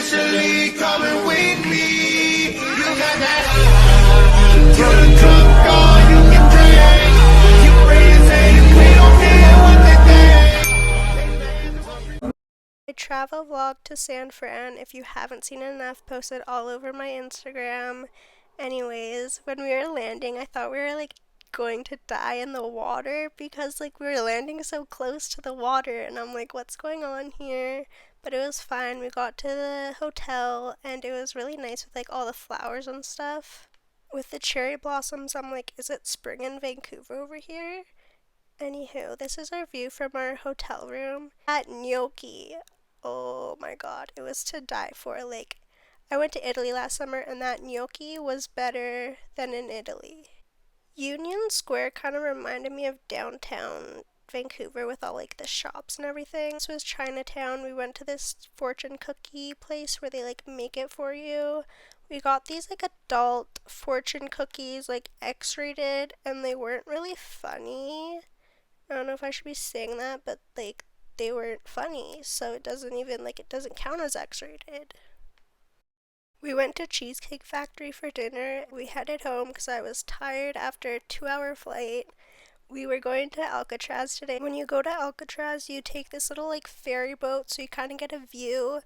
Especially coming with me. You got that high. Till the club gone, you can drink. You friends and we don't care what they think. I travel vlog to San Fran. If you haven't seen it enough, posted all over my Instagram. Anyways, when we were landing, I thought we were like going to die in the water because like we were landing so close to the water and I'm like, what's going on here? But it was fine. We got to the hotel and it was really nice with like all the flowers and stuff. With the cherry blossoms, I'm like, is it spring in Vancouver over here? Anywho, this is our view from our hotel room at Gnocchi. Oh my god, it was to die for. Like, I went to Italy last summer and that gnocchi was better than in Italy. Union Square kind of reminded me of downtown Vancouver with all like the shops and everything. This was Chinatown. We went to this fortune cookie place where they like make it for you. We got these like adult fortune cookies, like X-rated, and they weren't really funny. I don't know if I should be saying that, but like they weren't funny, so it doesn't count as X-rated. We went to Cheesecake Factory for dinner. We headed home because I was tired after a 2-hour flight. We were going to Alcatraz today. When you go to Alcatraz, you take this little like ferry boat so you kind of get a view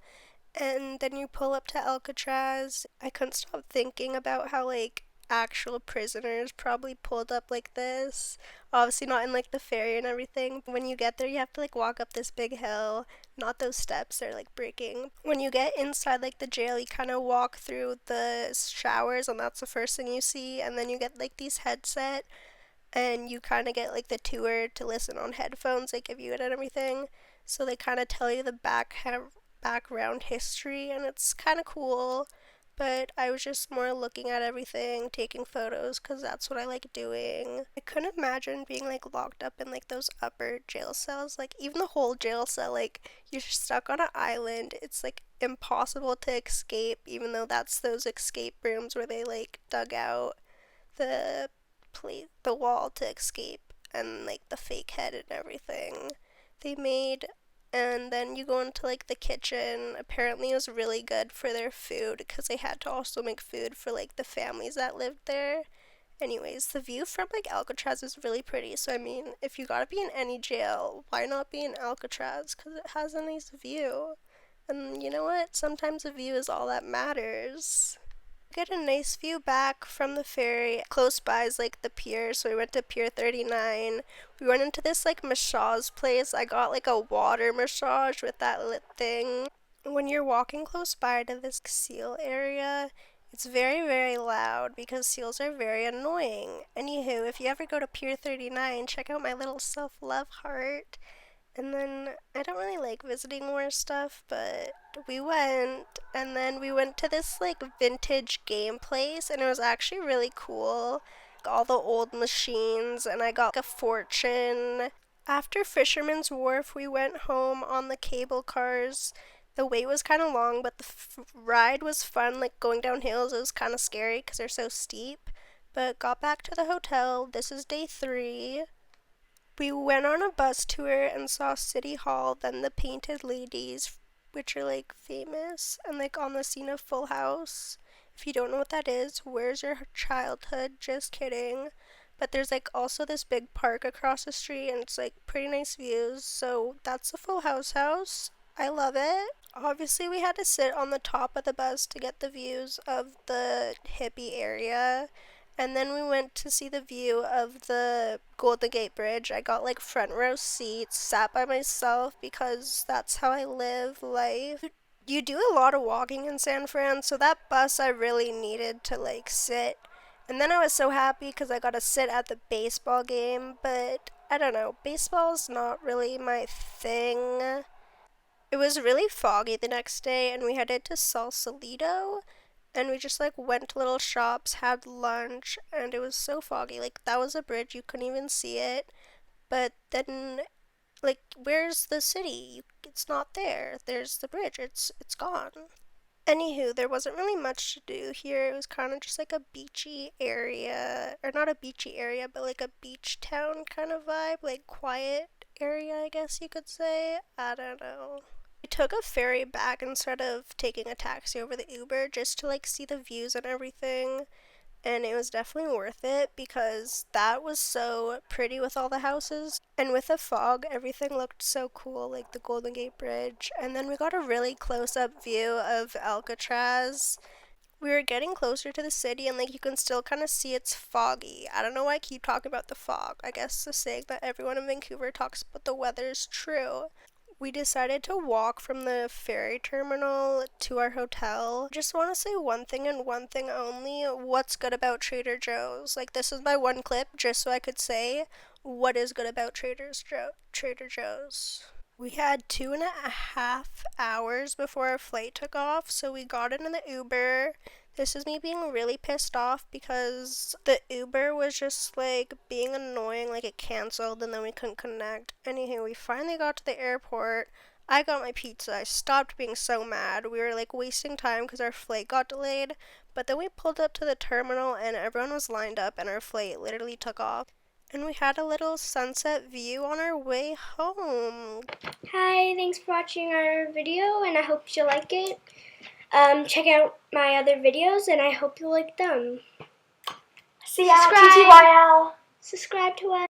and then you pull up to Alcatraz. I couldn't stop thinking about how like actual prisoners probably pulled up like this. Obviously not in like the ferry and everything. When you get there, you have to like walk up this big hill. Not those steps, they're like breaking. When you get inside like the jail, you kind of walk through the showers and that's the first thing you see. And then you get like these headset and you kind of get like the tour to listen on headphones. They give you it and everything. So they kind of tell you the background history and it's kind of cool. But I was just more looking at everything, taking photos, because that's what I like doing. I couldn't imagine being like locked up in like those upper jail cells. Like even the whole jail cell, like you're stuck on an island. It's like impossible to escape, even though that's those escape rooms where they like dug out the the wall to escape and like the fake head and everything they made. And then you go into like the kitchen. Apparently it was really good for their food because they had to also make food for like the families that lived there. Anyways, the view from like Alcatraz is really pretty. So I mean, if you gotta be in any jail, why not be in Alcatraz? Because it has a nice view. And you know what? Sometimes the view is all that matters. Get a nice view back from the ferry. Close by is like the pier, so we went to Pier 39. We went into this like massage place. I got like a water massage with that lit thing. When you're walking close by to this seal area, it's very, very loud because seals are very annoying. Anywho, if you ever go to Pier 39, check out my little self-love heart. And then I don't really like visiting more stuff, but we went, and then we went to this like vintage game place, and it was actually really cool. All the old machines, and I got like, a fortune. After Fisherman's Wharf, we went home on the cable cars. The wait was kind of long, but the ride was fun, like going down hills. It was kind of scary because they're so steep. But got back to the hotel. This is day 3. We went on a bus tour and saw City Hall, then the Painted Ladies, which are like famous, and like on the scene of Full House. If you don't know what that is, where's your childhood? Just kidding. But there's like also this big park across the street and it's like pretty nice views. So that's the Full House house. I love it. Obviously we had to sit on the top of the bus to get the views of the hippie area. And then we went to see the view of the Golden Gate Bridge. I got like front row seats, sat by myself because that's how I live life. You do a lot of walking in San Fran, so that bus I really needed to like sit. And then I was so happy because I got to sit at the baseball game, but I don't know, baseball's not really my thing. It was really foggy the next day and we headed to Sausalito. And we just like went to little shops, had lunch, and it was so foggy. Like that was a bridge, you couldn't even see it. But then like where's the city? It's not there. There's the bridge. It's gone. Anywho, there wasn't really much to do here. It was kind of just like a beachy area, or not a beachy area, but like a beach town kind of vibe, like quiet area, I guess you could say. I don't know. I took a ferry back instead of taking a taxi over the Uber just to like see the views and everything. And it was definitely worth it because that was so pretty with all the houses. And with the fog, everything looked so cool, like the Golden Gate Bridge. And then we got a really close up view of Alcatraz. We were getting closer to the city and like you can still kind of see it's foggy. I don't know why I keep talking about the fog. I guess the saying that everyone in Vancouver talks about the weather is true. We decided to walk from the ferry terminal to our hotel. Just want to say one thing and one thing only. What's good about Trader Joe's? Like, this is my one clip just so I could say what is good about Trader Joe's. We had 2.5 hours before our flight took off, so we got in the Uber. This is me being really pissed off because the Uber was just like being annoying, like it canceled and then we couldn't connect. Anywho, we finally got to the airport. I got my pizza. I stopped being so mad. We were like wasting time because our flight got delayed. But then we pulled up to the terminal and everyone was lined up and our flight literally took off. And we had a little sunset view on our way home. Hi, thanks for watching our video and I hope you like it. Check out my other videos and I hope you like them. See ya, Subscribe. TTYL. Subscribe to us.